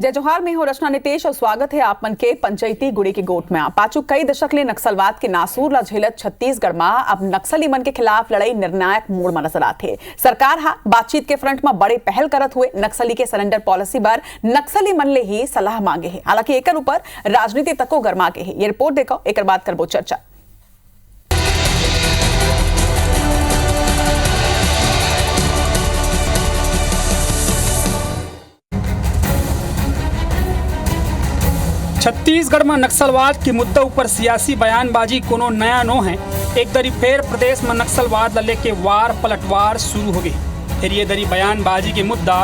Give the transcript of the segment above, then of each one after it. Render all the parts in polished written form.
जय जोहार में हो रचना नितेश और स्वागत है आप मन के पंचायती गुड़ी की गोट में। पाचू कई दशक ले नक्सलवाद के नासूर ला झेलत छत्तीसगढ़ में अब नक्सली मन के खिलाफ लड़ाई निर्णायक मोड़ में नजर आते। सरकार हा बातचीत के फ्रंट में बड़े पहल करत हुए नक्सली के सरेंडर पॉलिसी पर नक्सली मन ले ही सलाह मांगे है। हालांकि एकर ऊपर राजनीति तको गरमा के है। ये रिपोर्ट देखो, एक बात करबो चर्चा। छत्तीसगढ़ में नक्सलवाद के मुद्दा ऊपर सियासी बयानबाजी कोनो नया नो है। एक दरी फेर प्रदेश में नक्सलवाद लले के वार पलटवार शुरू हो गई। फिर ये दरी बयानबाजी के मुद्दा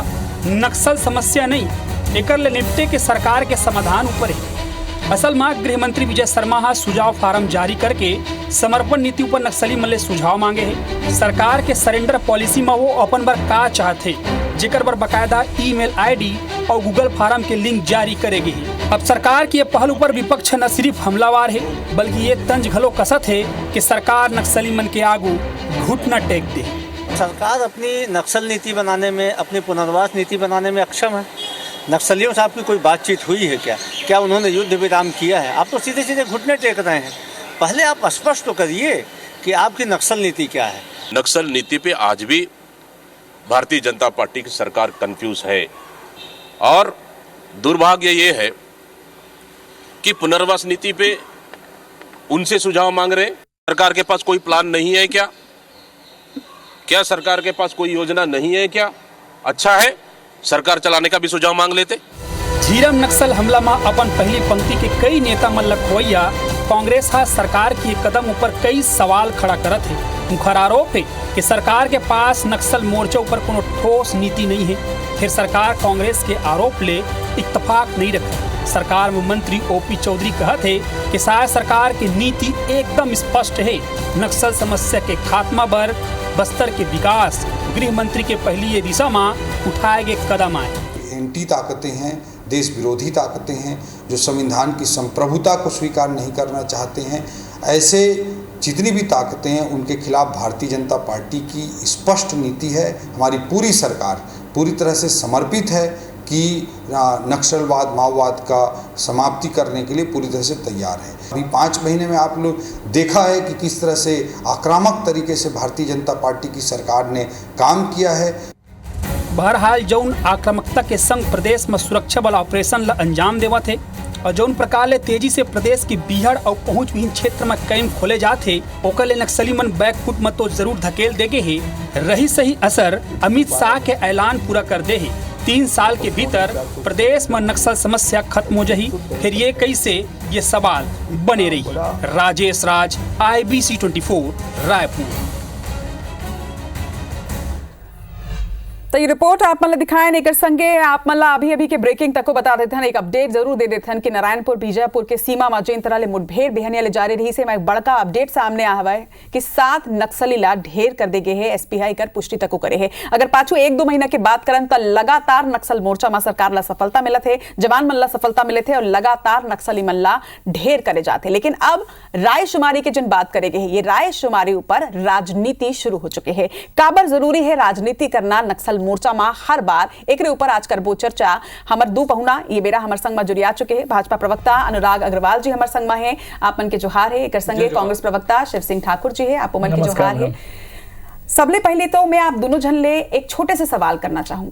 नक्सल समस्या नहीं, एकर ले निपटे के सरकार के समाधान ऊपर है। असल में गृह मंत्री विजय शर्मा हा सुझाव फार्म जारी करके समर्पण नीति ऊपर नक्सली मन ले सुझाव मांगे है। सरकार के सरेंडर पॉलिसी में वो अपन बर का चाहते, जेकर बर बकायदा ईमेल आईडी और गूगल फार्म के लिंक जारी करेगी। अब सरकार की ये पहल ऊपर विपक्ष न सिर्फ हमलावार है बल्कि ये तंज घलो कसत है कि सरकार नक्सली मन के आगू घुटना टेक दे। सरकार अपनी नक्सल नीति बनाने में, अपनी पुनर्वास नीति बनाने में अक्षम है। नक्सलियों से आपकी कोई बातचीत हुई है क्या उन्होंने युद्ध विराम किया है? आप तो सीधे सीधे घुटने टेक रहे हैं। पहले आप स्पष्ट तो करिए कि आपकी नक्सल नीति क्या है। नक्सल नीति पे आज भी भारतीय जनता पार्टी की सरकार कंफ्यूज है और दुर्भाग्य ये है कि पुनर्वास नीति पे उनसे सुझाव मांग रहे। सरकार के पास कोई प्लान नहीं है क्या सरकार के पास कोई योजना नहीं है क्या? अच्छा है, सरकार चलाने का भी सुझाव मांग लेते। झीरम नक्सल हमला में अपन पहली पंक्ति के कई नेता मन लखवैया कांग्रेस हा सरकार की कदम ऊपर कई सवाल खड़ा करत है। मुखर आरोप है कि सरकार के पास नक्सल मोर्चा ऊपर कोनो ठोस नीति नहीं है। फिर सरकार कांग्रेस के आरोप ले इत्तेफाक नहीं रखा। सरकार में मंत्री ओपी चौधरी कहते हैं कि शायद सरकार की नीति एकदम स्पष्ट है। नक्सल समस्या के खात्मा पर बस्तर के विकास गृह मंत्री के पहली ये दिशा में उठाए गए कदम आए। एंटी ताकतें हैं, देश विरोधी ताकतें हैं जो संविधान की संप्रभुता को स्वीकार नहीं करना चाहते हैं। ऐसे जितनी भी ताकतें हैं उनके खिलाफ भारतीय जनता पार्टी की स्पष्ट नीति है। हमारी पूरी सरकार पूरी तरह से समर्पित है कि नक्सलवाद माओवाद का समाप्ति करने के लिए पूरी तरह से तैयार है। अभी 5 महीने में आप लोग देखा है कि किस तरह से आक्रामक तरीके से भारतीय जनता पार्टी की सरकार ने काम किया है। बहरहाल जौन आक्रामकता के संग प्रदेश में सुरक्षा बल ऑपरेशन ला अंजाम देवत है और जौन प्रकार ले तेजी से प्रदेश की बीहड़ और पहुंच विहीन क्षेत्र में कैंप खोले जाते ओकर ले नक्सली मन बैकफुट में तो जरूर धकेल देगे ही। रही सही असर अमित शाह के ऐलान पूरा कर दे ही 3 साल के भीतर प्रदेश में नक्सल समस्या खत्म हो जाही। फिर ये कैसे, ये सवाल बने रही। राजेश राज, IBC 24 रायपुर। तो ये रिपोर्ट आप मतलब दिखाएं एक संगे आप मतलब अभी के ब्रेकिंग तक को बता देते हैं। एक अपडेट जरूर दे देते हैं कि नारायणपुर बीजापुर के सीमा में जिन तरह ले मुठभेड़ बेहनिया ले जारी रही से एक बड़का अपडेट सामने आ हुआ है कि 7 नक्सली ला ढेर कर दे गए है। SPI कर पुष्टि तक करे है। अगर पाछू 1-2 महीना की बात करें तो लगातार नक्सल मोर्चा में सरकार ला सफलता मिलत है, जवान मन ला सफलता मिले थे और लगातार नक्सली मन ला ढेर करे जाते। लेकिन अब रायशुमारी की जिन बात करेंगे ये रायशुमारी ऊपर राजनीति शुरू हो चुके हैं। काबर जरूरी है राजनीति करना नक्सल मोर्चा में हर बार एक ऊपर आज करबो चर्चा। हमर 2 पहुना ये बेरा हमर संग में जुड़िया चुके हैं। भाजपा प्रवक्ता अनुराग अग्रवाल जी हमर संग में है, आप मन के जोहार है। एक संगे कांग्रेस प्रवक्ता शिव सिंह ठाकुर जी है, आप मन के जोहार है। सबले पहले तो मैं आप दोनों जन ले एक छोटे से सवाल करना चाहूं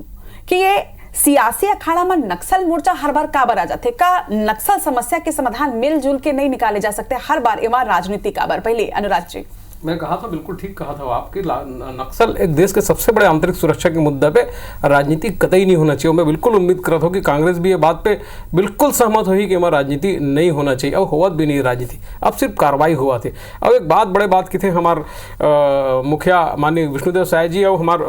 कि ये सियासी अखाड़ा में नक्सल मोर्चा हर बार काबर आ जाते का? नक्सल समस्या के समाधान मिलजुल के नहीं निकाले जा सकते हर बार एवं राजनीति काबर? पहले अनुराग जी। मैं कहा था, बिल्कुल ठीक कहा था आपकी। नक्सल एक देश के सबसे बड़े आंतरिक सुरक्षा के मुद्दे पे राजनीति कतई नहीं होना चाहिए। मैं बिल्कुल उम्मीद करता हूँ कि कांग्रेस भी ये बात पे बिल्कुल सहमत हुई कि हमारा राजनीति नहीं होना चाहिए। अब होवत भी नहीं राजनीति, अब सिर्फ कार्रवाई हुआ थी। अब एक बात बड़े बात की थे हमारे मुखिया माननीय विष्णुदेव साय जी और हमारे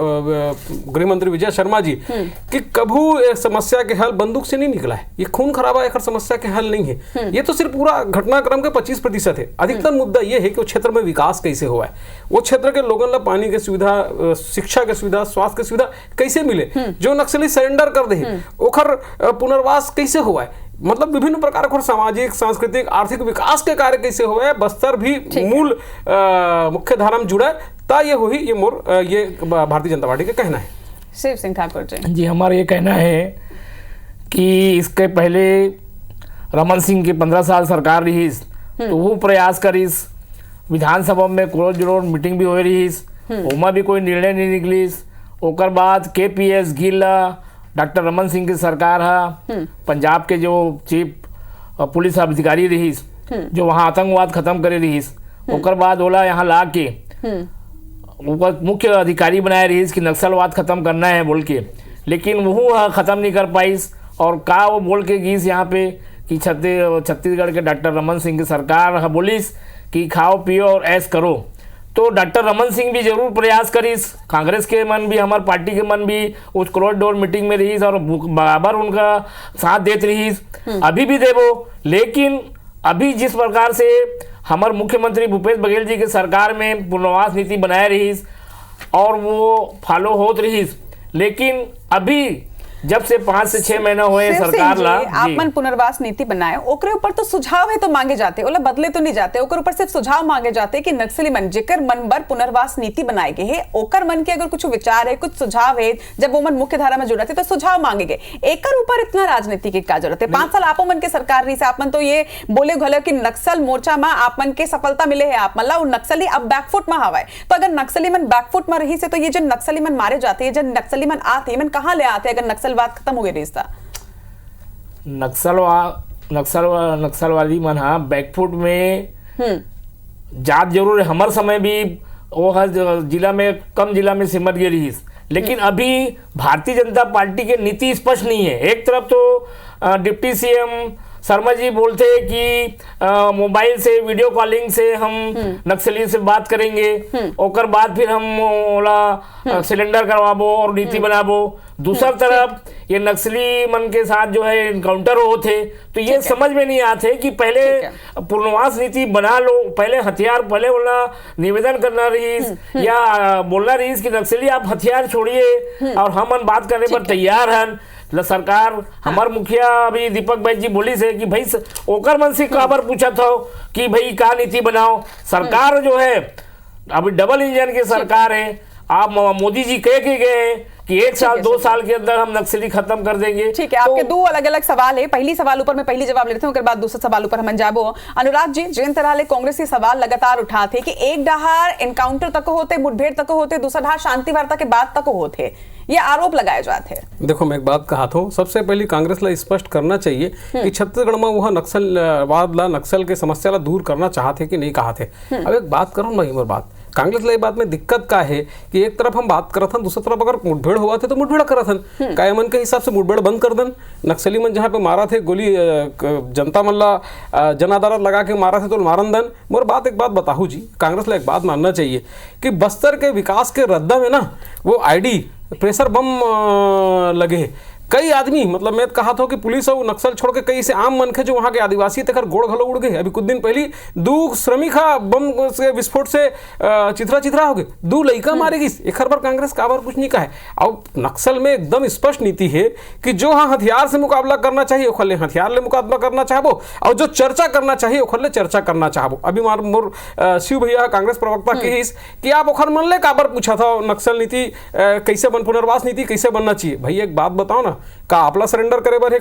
गृह मंत्री विजय शर्मा जी कि कभू समस्या के हल बंदूक से नहीं निकला है। ये खून खराबा एक समस्या के हल नहीं है। ये तो सिर्फ पूरा घटनाक्रम के 25% है। अधिकतर मुद्दा ये है कि क्षेत्र में विकास कैसे हुआ है, वो क्षेत्र के लोगों ला पानी की सुविधा, शिक्षा की सुविधा, स्वास्थ्य की सुविधा कैसे मिले, जो नक्सली सरेंडर कर दे ओखर पुनर्वास कैसे हुआ है, मतलब विभिन्न प्रकार के सामाजिक, सांस्कृतिक, आर्थिक विकास के कार्य कैसे हुए हैं। बस्तर भी मूल मुख्य धारा में जुड़ा है। ता ये हुई ये भारतीय जनता पार्टी का कहना है। शिव सिंह ठाकुर जी। जी, हमारा ये कहना है कि इसके पहले रमन सिंह की 15 साल सरकार रही, तो वो प्रयास करीस, विधानसभा में क्लोज डोर मीटिंग भी हो रही, ओमा भी कोई निर्णय नहीं निकलीस। ओकर बाद KPS गिल डॉक्टर रमन सिंह की सरकार है, पंजाब के जो चीफ पुलिस अधिकारी रही, जो वहाँ आतंकवाद खत्म करे रही, ओकर बाद ओला यहाँ ला के मुख्य अधिकारी बनाए रही कि नक्सलवाद खत्म करना है बोल के, लेकिन वो ख़त्म नहीं कर पाइस। और का वो बोल के गीस यहाँ पे कि छत्तीसगढ़ के डॉक्टर रमन सिंह की सरकार बोलिस कि खाओ पियो और ऐश करो। तो डॉक्टर रमन सिंह भी जरूर प्रयास करीस, कांग्रेस के मन भी, हमारे पार्टी के मन भी उस क्लोज डोर मीटिंग में रहीस और बराबर उनका साथ देते रहीस, अभी भी देवो। लेकिन अभी जिस प्रकार से हमारे मुख्यमंत्री भूपेश बघेल जी के सरकार में पुनर्वास नीति बनाए रहीस और वो फॉलो होत रहीस, लेकिन अभी जब से 5 से 6 महीना हुए सरकार ला आपमन पुनर्वास नीति बनाए, ओकरे ऊपर तो सुझाव है तो मांगे जाते, ओला बदले तो नहीं जाते, ओकर ऊपर सिर्फ सुझाव मांगे जाते कि नक्सली मन जेकर मन बर पुनर्वास नीति बनाए गए है, ओकर मन के अगर कुछ विचार है, कुछ सुझाव है, जब वो मन मुख्य धारा में जुड़ते तो सुझाव मांगे गए। एकर ऊपर इतना राजनीति की क्या जरूरत है? 5 साल आपो मन के सरकार रही से आपमन तो ये बोले घलो कि नक्सल मोर्चा में आपमन के सफलता मिले है, आप मतलब नक्सली अब बैकफुट में हवाए। तो अगर नक्सली मन बैकफुट में रही से तो ये जो नक्सली मन मारे जाते हैं, जो नक्सली मन आते मन कहाँ ले आते अगर नक्सलवाद खत्म हो गए? नक्सलवादी मन बैकफुट में जात जरूर है। हमारे समय भी वो हर जिला में, कम जिला में सिमट गई रही, लेकिन अभी भारतीय जनता पार्टी की नीति स्पष्ट नहीं है। एक तरफ तो डिप्टी CM शर्मा जी बोलते हैं कि मोबाइल से वीडियो कॉलिंग से हम नक्सली से बात करेंगे, ओकर बाद फिर हम ओला सिलेंडर करवाबो और नीति बनाबो। दूसरा तरफ ये नक्सली मन के साथ जो है इनकाउंटर होते, तो ये समझ में नहीं आते कि पहले पुनर्वास नीति बना लो, पहले हथियार, पहले बोलना निवेदन करना रही या बोलना रही कि नक्सली आप हथियार छोड़िए और हम बात करने पर तैयार हैं। सरकार हमारे मुखिया अभी दीपक बैज जी बोली से कि भाई ओकर मन से खबर पूछा था कि भाई का नीति बनाओ। सरकार जो है अभी डबल इंजन की सरकार है। आप मोदी जी कह के गए हैं कि 1 साल 2 साल के अंदर हम नक्सली खत्म कर देंगे। ठीक है, आपके दो अलग अलग सवाल है। पहली सवाल ऊपर मैं पहली जवाब लेते हूँ, उसके बाद दूसरे सवाल ऊपर हम जाबो। अनुराग जी, जिन तरह ले कांग्रेस के सवाल लगातार उठाते कि एक डहार एनकाउंटर तक होते, मुठभेड़ तक होते, दूसरा डहार शांति वार्ता के बाद तक होते, ये आरोप लगाए जाते हैं। देखो मैं एक बात कहा था, सबसे पहले कांग्रेस ला स्पष्ट करना चाहिए कि छत्तीसगढ़ में वह नक्सलवाद ला, नक्सल के समस्या ला दूर करना चाहते कि नहीं कहा थे। अब एक बात करो मैं बात कांग्रेस ला बात में दिक्कत का है कि एक तरफ हम बात करत हन, दूसरी तरफ अगर मुठभेड़ हुआ थे तो मुठभेड़ करत हन, काय मन के हिसाब से मुठभेड़ बंद कर दन। नक्सली मन जहाँ पे मारा थे गोली जनता मन ला जन अदालत लगा के मारा थे तो मारन दन। मोर बात एक बात बताहू जी, कांग्रेस ला एक बात मानना चाहिए कि बस्तर के विकास के रद्दा में ना वो ID प्रेशर बम लगे। कई आदमी, मतलब मैं कहा था कि पुलिस और नक्सल छोड़ के कई से आम मन थे जो वहाँ के आदिवासी तक गोड़ घलो उड़ गए। अभी कुछ दिन पहले 2 श्रमिक बम से विस्फोट से चिथरा हो गए, 2 लड़का मारे गई। एक बार कांग्रेस का बार कुछ नहीं कहा है। अब नक्सल में एकदम स्पष्ट नीति है कि जो हाँ हथियार से मुकाबला करना चाहिए ओखले हथियार ले मुकाबला करना चाहबो, और जो चर्चा करना चाहिए ओखले चर्चा करना चाहबो। अभी मोर शिव भैया कांग्रेस प्रवक्ता की कि आप ओखर मन ले काबर पूछा था नक्सल नीति कैसे बन, पुनर्वास नीति कैसे बनना चाहिए। भैया एक बात बताओ ना, का आपला सरेंडर करे बर है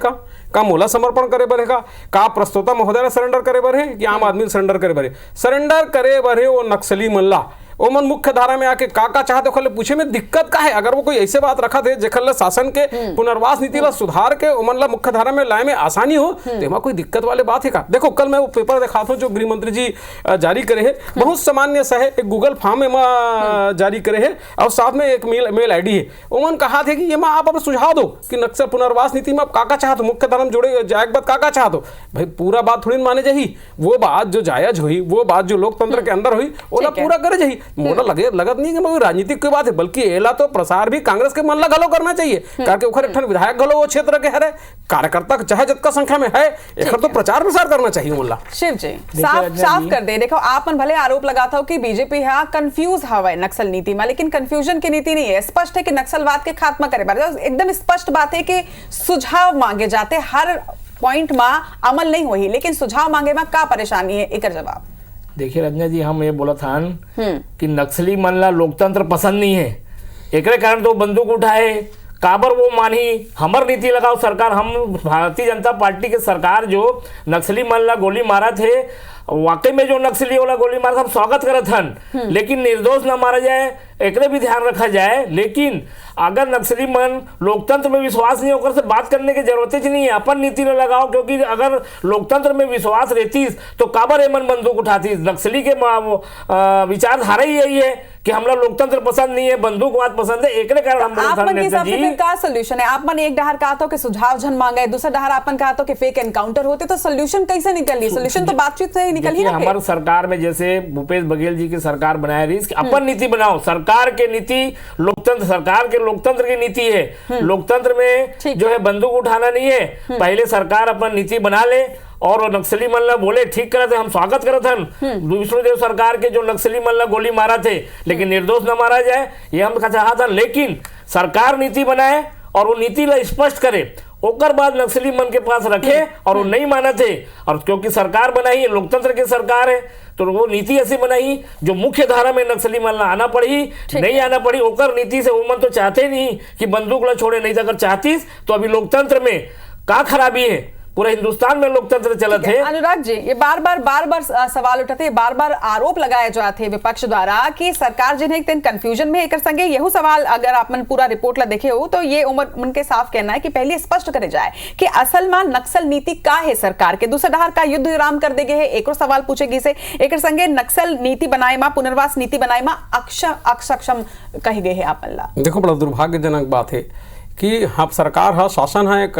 का मोला समर्पण करे बर है का प्रस्तोता महोदय सरेंडर करे बर है कि आम आदमी सरेंडर करे बर है? सरेंडर करे बर है वो नक्सली मल्ला। वो मन मुख्य धारा में आके का चाहते खले पूछे में दिक्कत का है। अगर वो कोई ऐसे बात रखा थे जेखल शासन के पुनर्वास नीति ला सुधार के उमन ला मुख्य धारा में लाए में आसानी हो तो एमा कोई दिक्कत वाले बात है का? देखो कल मैं वो पेपर देखा था जो गृह मंत्री जी जारी करे है, बहुत सामान्य सा है, एक गूगल फॉर्म एमा जारी करे है और साथ में एक मेल ID है। उमन कहा थे कि एमा आप अपना सुझाव दो कि नक्सल पुनर्वास नीति में आप का चाहते मुख्य धारा में जोड़े जाए बात का चाहते भाई, पूरा बात थोड़ी माने जाही, वो बात जो जायज हुई, वो बात जो लोकतंत्र के अंदर हुई ओला पूरा करे जाही। मोला लगत नहीं कि राजनीतिक की बात है, बल्कि एला तो प्रसार भी कांग्रेस के मन ला घलो करना चाहिए करके ओखर एक विधायक घलो वो क्षेत्र के हरे कार्यकर्ता चाहे जतका संख्या में है एक तो प्रचार प्रसार करना चाहिए। मोला शिव जी साफ कर दे, देखो आप मन भले आरोप लगाता हो कि बीजेपी है कंफ्यूज हवा नक्सल नीति में, लेकिन कंफ्यूजन की नीति नहीं है। स्पष्ट है कि नक्सलवाद के खात्मा करे बार एकदम स्पष्ट बात है कि सुझाव मांगे जाते, हर पॉइंट में अमल नहीं हुई, लेकिन सुझाव मांगे में का परेशानी है? एक जवाब देखिए रंजना जी, हम ये बोला था कि नक्सली मन ला लोकतंत्र पसंद नहीं है, एक कारण तो बंदूक उठाए काबर वो मानी हमर नीति लगाओ सरकार। हम भारतीय जनता पार्टी के सरकार जो नक्सली मन ला गोली मारा थे, वाकई में जो नक्सली वाला गोली मारा हम स्वागत करत हन, लेकिन निर्दोष ना मारा जाए एकरे भी ध्यान रखा जाए। लेकिन अगर नक्सली मन लोकतंत्र में विश्वास नहीं होकर से बात करने की जरूरत ही नहीं है, अपन नीति न लगाओ, क्योंकि अगर लोकतंत्र में विश्वास रहती तो काबर एमन बंदूक उठाती। नक्सली के विचारधारा ही यही है कि हमला लोकतंत्र पसंद नहीं है, बंदूकवाद पसंद है, एक कारण हम का सोल्यूशन है। आप मन एक डहर कहा कि सुझाव जन मांगे, दूसरा डहर अपन कहा कि फेक एनकाउंटर होते, तो सोल्यूशन कैसे निकली? सोल्यूशन तो बातचीत से ही निकल ही ना। हमारी सरकार में जैसे भूपेश बघेल जी की सरकार बनाया रही, अपन नीति बनाओ। सरकार के नीति लोकतंत्र, सरकार के लोकतंत्र की नीति है। लोकतंत्र में जो है बंदूक उठाना नहीं है। पहले सरकार अपन नीति बना ले और नक्सली मल्ला बोले ठीक करते हम स्वागत करते हैं। विष्णुदेव सरकार के जो नक्सली मल्ला गोली मारा थे, लेकिन निर्दोष न मारा जाए ये हम चाहा था। लेकिन सरकार नीति बनाए और वो नीति ला स्पष्ट करे, ओकर बाद नक्सली मन के पास रखे और वो नहीं माना थे। और क्योंकि सरकार बनाई, लोकतंत्र की सरकार है, तो वो नीति ऐसी बनाई जो मुख्य धारा में नक्सली मन ला आना पड़ी, नहीं आना पड़ी। ओकर नीति से वो मन तो चाहते नहीं कि बंदूक ला छोड़े, नहीं तो अगर चाहतीस तो अभी लोकतंत्र में का खराबी है? पूरे हिंदुस्तान में लोकतंत्र चलत है। अनुराग जी, ये बार बार सवाल उठाते, बार बार आरोप लगाए जाते हैं विपक्ष द्वारा कि सरकार जिन्हें कंफ्यूजन में एक संगे यही सवाल अगर आप मन पूरा रिपोर्ट ला देखे हो तो ये उनके साफ कहना है कि पहले स्पष्ट करे जाए कि असल में नक्सल नीति का है सरकार के। दूसरा डहर का युद्ध विराम कर देगे है, एक और सवाल पूछेगी से एक संगे नक्सल नीति बनाए मा, पुनर्वास नीति बनाए मा अक्षम कही गए है आप ला। देखो, बड़ा दुर्भाग्यजनक बात है कि हाँ सरकार हा शासन हा एक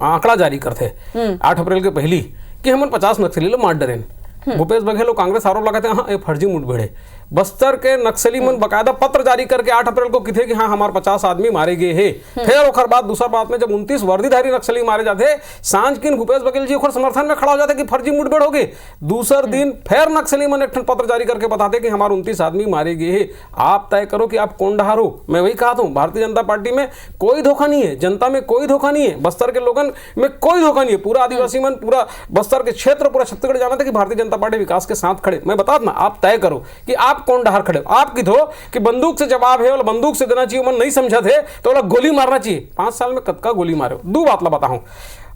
आंकड़ा जारी करते 8 अप्रैल के पहली कि हमन 50 नक्सली मार डरेन। भूपेश बघेल कांग्रेस आरोप लगाते हैं हाँ ये फर्जी मुठभेड़ है। बस्तर के नक्सली मन बकायदा पत्र जारी करके 8 अप्रैल को किथे कि हाँ हमारे 50 आदमी मारे गए हैं। फिर ओखर बाद दूसरा बात में जब 29 वर्दीधारी नक्सली मारे जाते सांझ किन भूपेश बघेल जी ओखर समर्थन में खड़ा हो जाते कि फर्जी मुठभेड़ हो गई। दूसर दिन फिर नक्सली मन एक पत्र जारी करके बताते कि हमारे 29 आदमी मारे गए हैं। आप तय करो कि आप कौन डहार हो। मैं वही कहा हूँ, भारतीय जनता पार्टी में कोई धोखा नहीं है, जनता में कोई धोखा नहीं है, बस्तर के लोगन में कोई धोखा नहीं है। पूरा आदिवासी मन, पूरा बस्तर के क्षेत्र, पूरा छत्तीसगढ़ जाना था कि भारतीय जनता पार्टी विकास के साथ खड़े। मैं बता दूं, आप तय करो कि आप कौन डहार खड़े। आप की दो कि बंदूक से जवाब है और बंदूक से देना चाहिए, मन नहीं समझा थे तो वाला गोली मारना चाहिए। 5 साल में कद का गोली मारे। दो बात ला बताऊं,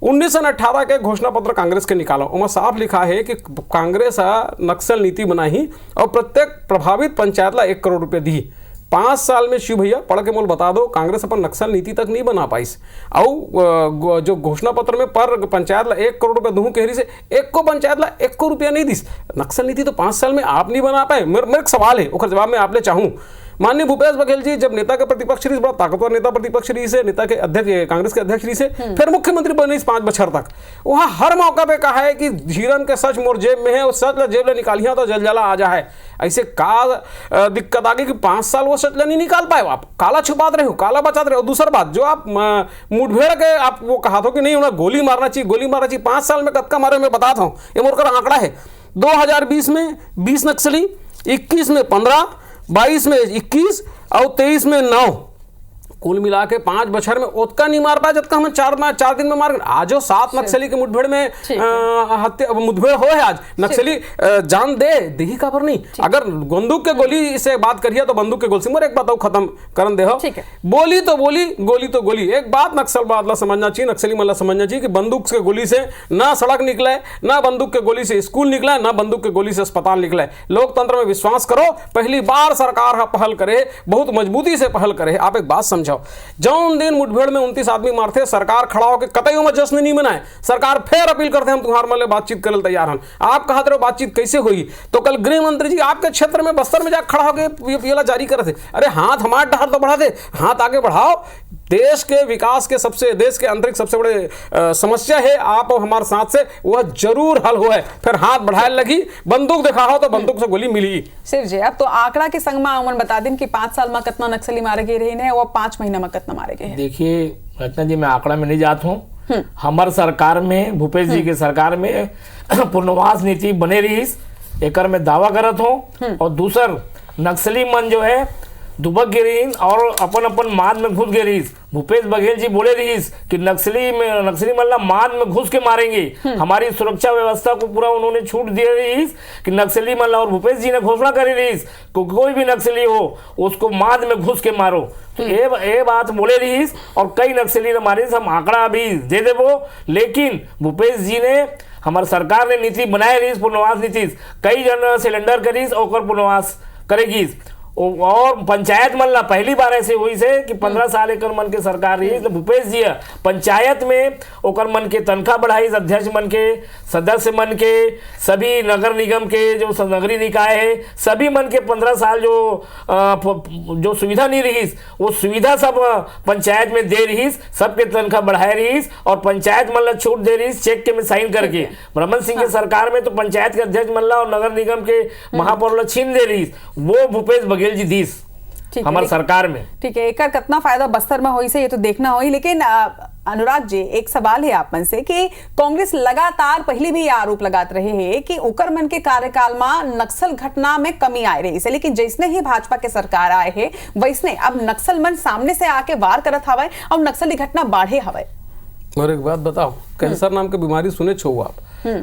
1918 के घोषणा पत्र कांग्रेस के निकालो, उसमें साफ लिखा है कि कांग्रेस नक्सल नीति बनाई और प्रत्येक प्रभावित पंचायत ला 1 करोड़ रुपए दी। 5 साल में शिव भैया पढ़ के मोल बता दो, कांग्रेस अपन नक्सल नीति तक नहीं बना पाई। और जो घोषणा पत्र में पर पंचायत ला 1 करोड़ रुपया दूं कह रही से, एक को पंचायत ला 1 को रुपया नहीं दिस। नक्सल नीति तो 5 साल में आप नहीं बना पाए। मेरा एक सवाल है, और जवाब मैं आपने चाहूँ। माननीय भूपेश बघेल जी जब नेता के प्रतिपक्ष रही, बड़ा ताकतवर नेता प्रतिपक्ष रही से, नेता के अध्यक्ष, कांग्रेस के अध्यक्ष रही से, फिर मुख्यमंत्री बने 5 बछर तक, वहां हर मौका पे कहा है कि झीरन के सच मोर जेब में है, उस सच ला जेब ले निकालिया तो जल जला आ जाए। ऐसे का दिक्कत आ गई कि 5 साल वो सच ला नहीं निकाल पाए। आप काला छुपाते रहे हो, काला बचाते रहे हो। दूसरी बात जो आप मुठभेड़ के आप वो कहा था कि नहीं उन्हें गोली मारना चाहिए, गोली मारना चाहिए। 5 साल में कतका मारे मैं बताता हूँ, ये मोर आंकड़ा है। 2020 में 20 नक्सली, 21 में 15, 22 में 21 और 23 में 9, कुल मिला के 5 बछर में ओतका नहीं मार पाया जबकि हम 4 दिन में मार। आज 7 नक्सली के मुठभेड़ में हत्या मुठभेड़ हो है। आज नक्सली जान दे ही खबर नहीं। अगर बंदूक के गोली से बात करिए तो बंदूक के गोली से मोर एक बात खत्म करन दे हो। बोली तो बोली, गोली तो गोली। एक बात नक्सलवाद ला समझना चाहिए, नक्सली मन ला समझना चाहिए कि बंदूक के गोली से ना सड़क निकला है, ना बंदूक के गोली से स्कूल निकला है, ना बंदूक के गोली से अस्पताल निकला है। लोकतंत्र में विश्वास करो। पहली बार सरकार पहल करे, बहुत मजबूती से पहल करे। आप एक बात समझो, जौन दिन मुठभेड़ में 29 आदमी मारते, सरकार खड़ा होकर कतई में जश्न नहीं मनाए। सरकार फिर अपील करते हम तुम्हारे माले बातचीत करे तैयार हैं। आप कहते रहो बातचीत कैसे हुई, तो कल गृह मंत्री जी आपके क्षेत्र में बस्तर में जाकर खड़ा होकर ये जारी करे थे। अरे हाथ हमारे डहर तो बढ़ा दे, हाथ आगे बढ़ाओ। देश के विकास के देश के आंतरिक सबसे बड़े समस्या है आप और हमारे साथ से, वह जरूर हल हुआ है। फिर हाथ बढ़ाए लगी, बंदूक दिखा हो तो बंदूक से गोली मिली। सिर्फ जी अब तो आंकड़ा के संग में अमन बता दिन कि 5 साल में कितना नक्सली मारे गए रहे और 5 महीना में कितना मारे गए। देखिए रचना जी, मैं आंकड़ा में नहीं जाता हूँ। हमारे सरकार में, भूपेश जी के सरकार में पुनर्वास नीति बने रही, एक में दावा करत हूँ। और दूसर नक्सली मन जो है दुबक गे रहीस और अपन अपन माद में घुस गे रहीस। भूपेश बघेल जी बोले रहीस कि नक्सली मल्ला माद में घुस के मारेंगे। हमारी सुरक्षा व्यवस्था को पूरा उन्होंने छूट दे रहीस कि नक्सली मल्ला, और भूपेश जी ने घोषणा करी रहीस कि कोई भी नक्सली हो उसको माद में घुस के मारो। तो ये बात बोले रहीस और कई नक्सली ने मारिस। हम आंकड़ा अभी दे देवो, लेकिन भूपेश जी ने, हमारे सरकार ने नीति बनाए रहीस पुनर्वास नीति, कई जन सिलेंडर करीस और पुनर्वास करेगी। और पंचायत मल्ला पहली बार ऐसे हुई से कि 15 साल एकर मन के सरकार रही, तो भूपेश जी पंचायत में ओकर मन के तनख्वाह बढ़ाई, अध्यक्ष मन के, सदस्य मन के, सभी नगर निगम के जो नगरीय निकाय है सभी मन के 15 साल जो सुविधा नहीं रही वो सुविधा सब पंचायत में दे रही, सबके तनख्वाह बढ़ाए रही और पंचायत मल्ला छूट दे रही चेक के में साइन करके। रमन सिंह के सरकार में तो पंचायत के अध्यक्ष मल्ला और नगर निगम के महापौर छीन दे रही, वो भूपेश बघेल जी दीस हमारे सरकार में। ठीक है, एक कितना फायदा बस्तर में हुई से ये तो देखना हुई। लेकिन अनुराग जी, एक सवाल है आप मन से कि कांग्रेस लगातार पहले भी आरोप लगाते रहे हैं कि उकरमन के कार्यकाल में नक्सल घटना में कमी आ रही है, लेकिन जैसने ही भाजपा के सरकार आए हैं वैसने अब नक्सल मन सामने से आके वार करत हवे और नक्सली घटना बढ़े हवे। और एक बात बताओ, कैंसर नाम के बीमारी सुने छो आप?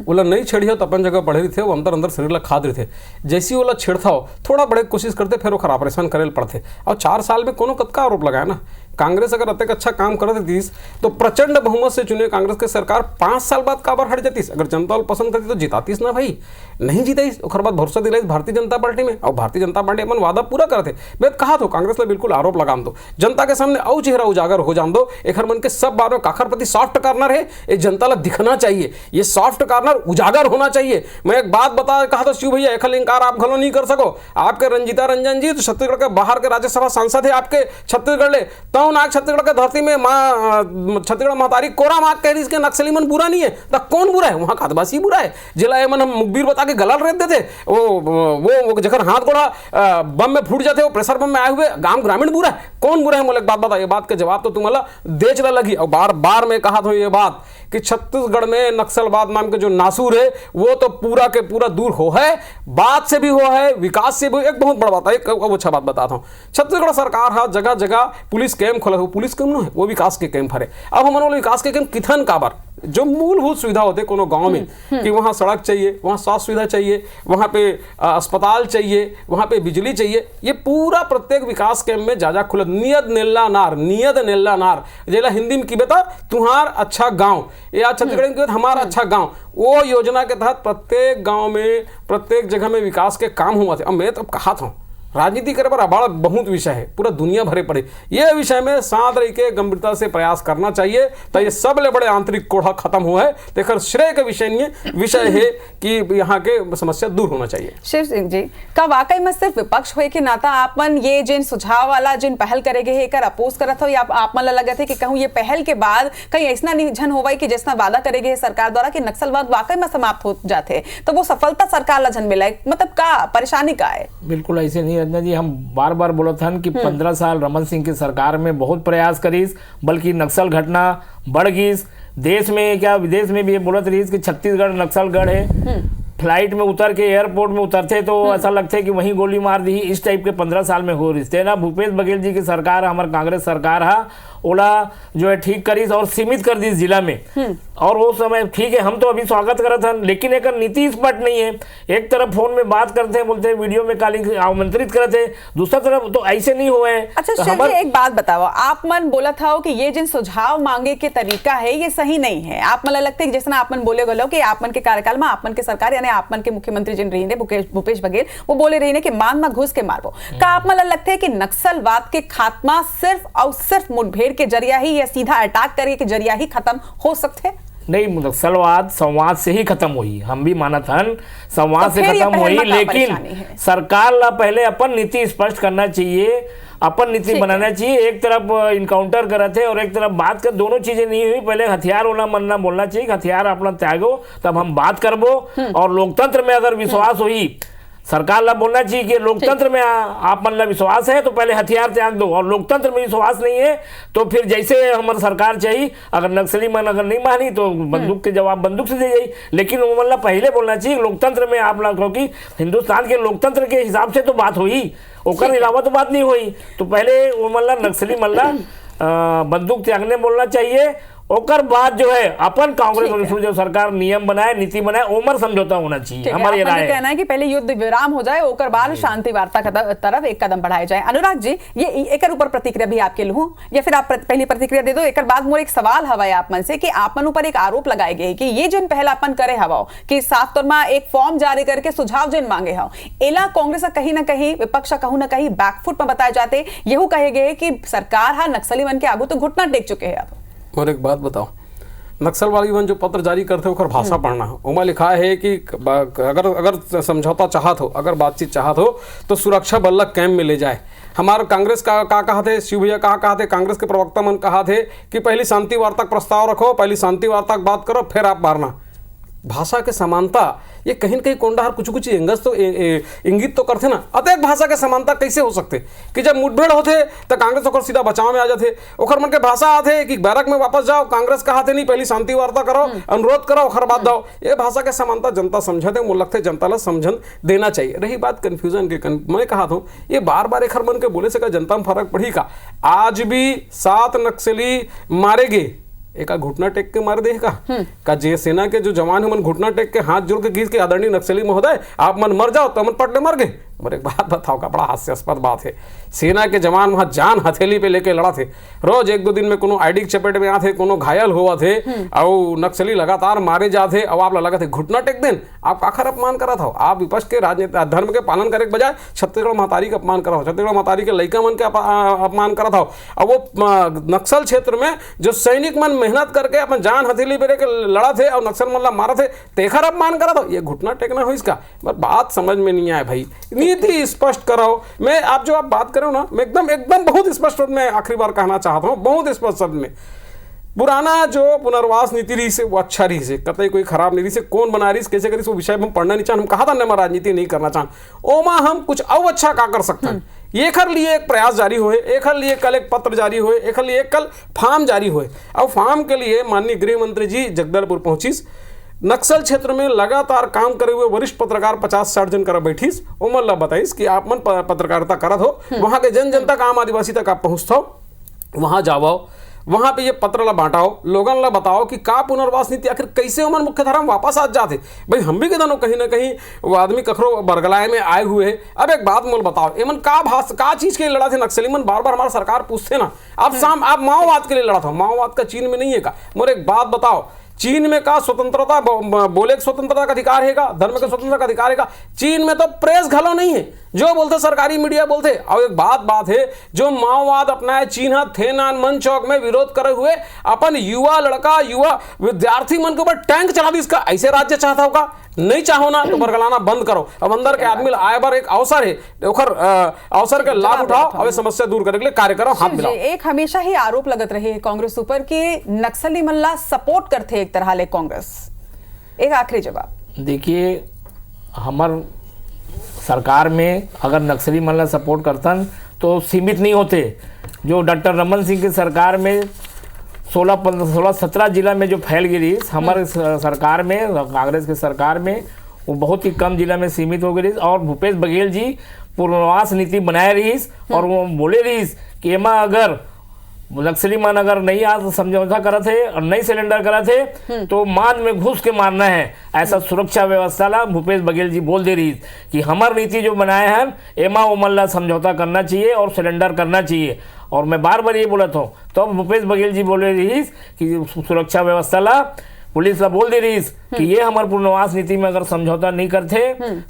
ओला नहीं छेड़ियो तो अपन जगह पढ़े रही थे, वो अंदर अंदर शरीर ला खाद रहे थे। जैसी ओला छेड़ता हो थोड़ा बड़े कोशिश करते, फिर वो खराब ऑपरेशन करे पड़ते। और 4 साल में कोनो कतका आरोप लगाया ना। कांग्रेस अगर अतक अच्छा काम करती थी तो प्रचंड बहुमत से चुने कांग्रेस के सरकार 5 साल बाद काबर हट जाती। अगर जनता पसंद करती तो जितातीस ना भाई, नहीं जीताईस। और बाद भरोसा दिलाई भारतीय जनता पार्टी में, और भारतीय जनता पार्टी अपन वादा पूरा करते। बेद कहा तो कांग्रेस ला बिल्कुल आरोप लगाम दो, जनता के सामने औ चेहरा उजागर हो जान दो। एक मन के सब बार में काखर प्रति सॉफ्ट कार्नर है, ये जनता ला दिखना चाहिए, ये सॉफ्ट कार्नर उजागर होना चाहिए। मैं एक बात बता कहा तो शिव भैया, एक इंकार आप घलो नहीं कर सको। आपके रंजीता रंजन जी तो छत्तीसगढ़ के बाहर के राज्यसभा सांसद है आपके छत्तीसगढ़ ले, तो नाग छत्तीसगढ़ के धरती में छत्तीसगढ़ महतारी कोरा मार कह रही इसके नक्सली मन बुरा नहीं है, तो कौन बुरा है? वहां खादबासी बुरा है। जिला मन हम मुखबिर बता के गलल रहते थे, वो जखर हाथ गोड़ा बम में फूट जाते, वो प्रेशर बम में आए हुए गांव ग्रामीण बुरा है? कौन बुरा है? मुझे एक बात बता, ये बात के जवाब तो तुम्हारा दे चला लगी। और बार बार मैं कहा था ये बात कि छत्तीसगढ़ में नक्सलवाद नाम के जो नासूर है वो तो पूरा के पूरा दूर हो है, बात से भी हो है, विकास से भी। एक बहुत बड़ा बात है, एक अच्छा बात बताता हूँ। छत्तीसगढ़ सरकार है जगह जगह पुलिस कैंप खोला, पुलिस कैंप ना है वो विकास के कैंप हरे। अब हमारे विकास के कैंप किथन काबर जो मूलभूत सुविधा होते कोनो गांव में कि वहाँ सड़क चाहिए, वहाँ स्वास्थ्य सुविधा चाहिए, वहाँ पे अस्पताल चाहिए, वहाँ पे बिजली चाहिए, ये पूरा प्रत्येक विकास कैंप में जा खुलत। नियत नेल्ला नार जेला हिंदी में की बता तुम्हार अच्छा गांव या छत्तीसगढ़ में हमारा अच्छा गांव, वो योजना के तहत प्रत्येक गांव में प्रत्येक जगह में विकास के काम हुआ थे। अब मैं तो कहा था राजनीति करे पर बड़ा बहुत विषय है, पूरा दुनिया भरे पड़े। ये विषय में साथ रह के गंभीरता से प्रयास करना चाहिए, तो ये सब ले बड़े आंतरिक कोढ़ा खत्म हुआ है। देखकर श्रेय का विषय नहीं है, विषय है कि यहाँ के समस्या दूर होना चाहिए। शिव सिंह जी, का वाकई में सिर्फ विपक्ष हुए के नाता आपन ये जिन सुझाव वाला जिन पहल करेगे है कर अपोज करत हो, या आप मन लगा थे कि कहूँ ये पहल के बाद कहीं ऐसा निधन होवा कि जिसना वादा करेगे है सरकार द्वारा कि नक्सलवाद वाकई में समाप्त हो जाते, तो वो सफलता सरकार ला जन मिला, मतलब का परेशानी का है? बिल्कुल ऐसे नहीं रंजना जी, हम बार बार बोलत हन कि 15 साल रमन सिंह की सरकार में बहुत प्रयास करीस, बल्कि नक्सल घटना बढ़ गई। देश में क्या विदेश में भी ये बोलत रही कि छत्तीसगढ़ नक्सलगढ़ है। फ्लाइट में उतर के एयरपोर्ट में उतरते तो ऐसा लगता है कि वहीं गोली मार दी। इस टाइप के 15 साल में हो रही थे ना। भूपेश बघेल जी की सरकार, हमारे कांग्रेस सरकार है, ओला जो है ठीक करीस और सीमित कर दी जिला में। और वो समय ठीक है, हम तो अभी स्वागत करते हैं, लेकिन एक नीति स्पष्ट नहीं है। एक तरफ फोन में बात करते हैं, बोलते हैं वीडियो में कॉलिंग आमंत्रित करते हैं, दूसरा तरफ तो ऐसे नहीं हुए हैं। अच्छा तो शिव जी, एक बात बताओ, आप मन बोला था कि ये जिन सुझाव मांगे के तरीका है ये सही नहीं है। आप मन लगता है जैसे आप मन बोले गलो कि आप मन के कार्यकाल में आप मन के सरकार यानी आप मन के मुख्यमंत्री जिन रही भूपेश बघेल वो बोले रही ने कि मान में घुस के मारबो। का आप मन लगता है कि नक्सलवाद के खात्मा सिर्फ और सिर्फ मुठभेड़ के जरिया ही या सीधा अटैक करके के जरिया ही खत्म हो सकते हैं? नहीं, नक्सलवाद संवाद से ही खत्म हुई, हम भी मानत हन संवाद से खत्म हुई, लेकिन सरकार ला पहले अपन नीति स्पष्ट करना चाहिए, अपन नीति बनाना चाहिए। एक तरफ इनकाउंटर करते और एक तरफ बात कर, दोनों चीजें नहीं हुई। पहले हथियार होना मनना बोलना चाहिए, हथियार अपना त्यागो तब हम बात करबो। और लोकतंत्र में अगर विश्वास हुई सरकार ला बोलना चाहिए कि लोकतंत्र में आप मतलब विश्वास है तो पहले हथियार त्याग दो, और लोकतंत्र में विश्वास नहीं है तो फिर जैसे हमारी सरकार चाहिए, अगर नक्सली मन अगर नहीं मानी तो बंदूक के जवाब बंदूक से दे जाइए। लेकिन वो मतलब पहले बोलना चाहिए लोकतंत्र में आप लोग, क्योंकि हिंदुस्तान के लोकतंत्र के हिसाब से तो बात हुई, ओकर अलावा तो बात नहीं हुई। तो पहले वो मतलब नक्सली मतलब बंदूक त्यागने बोलना चाहिए, ओकर बाद जो है अपन कांग्रेस जो सरकार नियम बनाए नीति बनाए उमर समझौता होना चाहिए। हमारी राय कहना है कि पहले युद्ध विराम हो जाए, ओकर बाद शांति वार्ता की तरफ एक कदम बढ़ाया जाए। अनुराग जी, ये एक ऊपर प्रतिक्रिया भी आपके लूं या फिर आप पहली प्रतिक्रिया दे दो, एक बाद मोर एक सवाल हवा है आप मन से कि आप मन ऊपर एक आरोप लगाए गए कि ये जिन पहला अपन करे हवा कि साफ तौर में एक फॉर्म जारी करके सुझाव जिन मांगे हो, एला कांग्रेस कहीं ना कहीं विपक्ष कहूं ना कहीं बैकफुट में बताए जाते, यहू कहे गए कि सरकार हा नक्सली मन के आगू तो घुटना टेक चुके हैं। अब और एक बात बताओ, नक्सलवादी वन जो पत्र जारी करते हो भाषा पढ़ना, उमा लिखा है कि अगर समझौता चाहत हो, अगर बातचीत चाहत हो तो सुरक्षा बल कैंप में ले जाए। हमारे कांग्रेस का कहा थे, शिव भैया कहा थे, कांग्रेस के प्रवक्ता मन कहा थे कि पहली शांति वार्ता का प्रस्ताव रखो, पहली शांति वार्ता की बात करो, फिर आप मारना। भाषा के समानता ये कहीं न कहीं कोंडाहर कुछ इंगस तो इंगित तो करते ना, अतः भाषा के समानता कैसे हो सकते कि जब मुठभेड़ होते तो कांग्रेस ओकर सीधा बचाव में आ जाते, ओकर मन के भाषा आते कि बैरक में वापस जाओ, कांग्रेस कहाते नहीं पहली शांति वार्ता करो, अनुरोध करो, ओकर बाद दो। ये भाषा के समानता जनता समझते, मुझे लगता है जनता ला समझन देना चाहिए। रही बात कन्फ्यूजन की, मैं कहा था ये बार बार एक हर मन के बोले से का जनता में फर्क पड़ी का। आज भी 7 नक्सली मारे गए, एक घुटना टेक के मार देगा का जे सेना के जो जवान है मन घुटना टेक के हाथ जोड़ के घीस के आदरणीय नक्सली महोदय आप मन मर जाओ तो मन पटले मर गए। और एक बात बताओ का बड़ा हास्यास्पद बात है, सेना के जवान वहां जान हथेली पे लेके लड़ा थे, रोज 1-2 दिन में कोनो आईडी के चपेट में आते, कोनो घायल हुआ थे और नक्सली लगातार मारे जाते, अब आप लगा थे घुटना टेक देन। आप आखिर अपमान करा था, आप विपक्ष के राजनीति धर्म के पालन करे के बजाय छत्तीसगढ़ महतारी का अपमान करा, छत्तीसगढ़ महतारी के लड़का मन के अपमान करा था। अब वो नक्सल क्षेत्र में जो सैनिक मन मेहनत करके अपन जान हथेली पे लेके लड़ा थे और नक्सल मन मारा थे, तेखर अपमान करा था, ये घुटना टेकना हो इसका बात समझ में नहीं आया भाई। नीति स्पष्ट कराओ। मैं आप जो आप बात करो ना, मैं एकदम बहुत स्पष्ट शब्द में आखिरी बार कहना चाहता हूँ, बहुत स्पष्ट शब्द में, पुराना जो पुनर्वास नीति रही से वो अच्छा रही से, कतई कोई खराब नहीं रही से, कौन बना रही कैसे करी वो विषय में हम पढ़ना नहीं चाह, हम कहा था न राजनीति नहीं करना चाह, ओमा हम कुछ अब अच्छा का कर सकते हैं। एक हर लिए एक प्रयास जारी हुए, एक हर लिए कल एक पत्र जारी हुए, एक हर लिए कल फार्म जारी हुए। अब फार्म के लिए माननीय गृह मंत्री जी जगदलपुर पहुंचीस, नक्सल क्षेत्र में लगातार काम करे हुए वरिष्ठ पत्रकार 50-60 जन कर बैठीस, उमर ला बताइस कि आप मन पत्रकारिता करत हो, वहां के जन तक आम आदिवासी तक आप पहुंचते हो, वहां जाओ, वहां पे ये पत्र ला बांटाओ, लोगन ला बताओ कि का पुनर्वास नीति आखिर कैसे उमन मुख्य धारा में वापस आ जाते। भाई हम भी के दोनों कहीं ना कहीं वो आदमी कखरो बरगलाए में आए हुए। अब एक बात मोल बताओ, एमन का चीज के लिए लड़ा थे नक्सली मन, बार बार हमारा सरकार पूछते ना, आप माओवाद के लिए लड़ा था, माओवाद का चीन में नहीं है का। मोर एक बात बताओ, चीन में का स्वतंत्रता बोले स्वतंत्रता का अधिकार है का, धर्म का स्वतंत्रता का अधिकार है का? चीन में तो प्रेस घलो नहीं है, जो बोलते सरकारी मीडिया बोलते। और एक बात है, जो माओवाद अपनाए चीन थेनान मन चौक में विरोध करे हुए अपन युवा लड़का युवा विद्यार्थी मन के ऊपर टैंक चला दी, इसका ऐसे राज्य चाहता होगा? नहीं चाहो ना तो बरगलाना बंद करो। अब अंदर के आदमी आए बार एक अवसर है, अवसर के लाभ उठाओ और समस्या दूर करने के लिए कार्य करो, हाथ मिलाओ। एक हमेशा ही आरोप लगत रहे कांग्रेस ऊपर कि नक्सली मल्ला सपोर्ट करते एक तरह ले कांग्रेस, एक आखिरी जवाब। देखिए, हमार सरकार में अगर नक्सली मल्ला सपोर्ट करतन तो सीमित नहीं होते। जो डॉक्टर रमन सिंह की सरकार में 16-17 जिला में जो फैल गई हमारे सरकार में, कांग्रेस की सरकार में, वो बहुत ही कम जिला में सीमित हो गई। और भूपेश बघेल जी पुनर्वास नीति बनाए रही और वो बोले रही कि एमा अगर नक्सली मन अगर नहीं आ समझौता करा थे और नहीं सिलेंडर करा थे तो मान में घुस के मारना है। ऐसा सुरक्षा व्यवस्था ला भूपेश बघेल जी बोल दे रही कि हमार नीति जो बनाए हैं एमा उमन ला समझौता करना चाहिए और सिलेंडर करना चाहिए। और मैं बार बार ये बोला था, तो भूपेश बघेल जी बोले रही कि सुरक्षा व्यवस्था ला पुलिस ला बोल दे रही कि ये हमारे पुनर्वास नीति में अगर समझौता नहीं करते,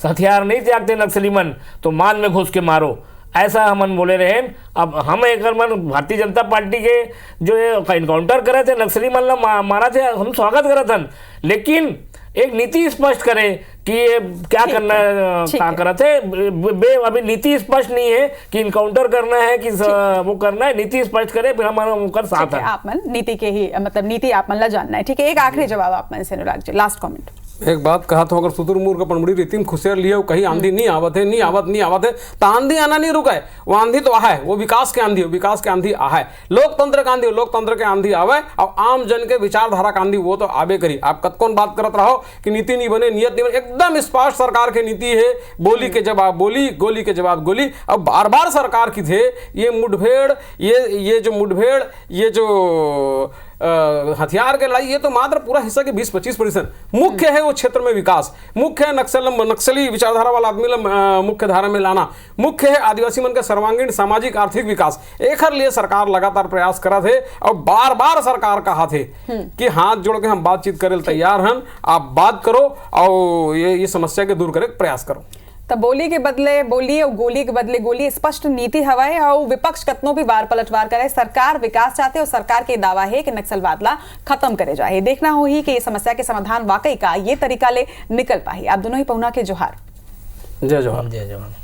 हथियार नहीं त्यागते नक्सली मन, तो मान में घुस के मारो, ऐसा हमन बोले रहे। अब हम एक मन भारतीय जनता पार्टी के जो इनकाउंटर करे थे नक्सली मन मारा थे, हम स्वागत करे थे, लेकिन एक नीति स्पष्ट करे कि ये क्या करना क्या करा थे। अभी नीति स्पष्ट नहीं है कि इनकाउंटर करना है कि वो करना है, नीति स्पष्ट करे फिर हमारा मुकर साथ है। आप मन नीति के ही मतलब नीति आप मन ला जानना है, ठीक है। एक आखिरी जवाब आप मन से अनुराग जी, लास्ट कमेंट। एक बात कहा तो अगर सुतुरमुर्ग का पनबड़ी रीतिम खुशेर लिए कहीं आंधी नहीं आवत है नहीं आवत है तो आंधी आना नहीं रुका है। वो आंधी तो आ है, वो विकास के आंधी, विकास के आंधी आ है, लोकतंत्र का आंधी, लोकतंत्र के आंधी आवे और आम जन के विचारधारा का आंधी वो तो आबे करी। आप कतकोन बात करत रहो कि नीति नहीं बने, नियत नहीं बने, एकदम स्पष्ट सरकार की नीति है, बोली के जवाब बोली, गोली के जवाब गोली। अब बार बार सरकार की थे ये मुठभेड़, ये जो मुठभेड़, ये जो हथियार के लाई, ये तो मात्र पूरा हिस्सा के 20-25%। मुख्य है वो क्षेत्र में विकास, मुख्य है नक्सली विचारधारा वाला आदमी मुख्य धारा में लाना, मुख्य है आदिवासी मन का सर्वांगीण सामाजिक आर्थिक विकास। एक हर लिए सरकार लगातार प्रयास करा थे और बार बार सरकार कहा थे कि हाथ जोड़ के हम बातचीत करे तैयार हैं, आप बात करो और ये समस्या के दूर करे प्रयास करो। तब बोली के बदले बोली और गोली के बदले गोली, स्पष्ट नीति हवाए और विपक्ष कतनों भी वार पलटवार करे। सरकार विकास चाहते और सरकार के दावा है कि नक्सलवाद ला खत्म करे जाए। देखना हो ही कि ये समस्या के समाधान वाकई का ये तरीका ले निकल पाए। आप दोनों ही पहुना के जोहार। जय जोहार। जय जवान।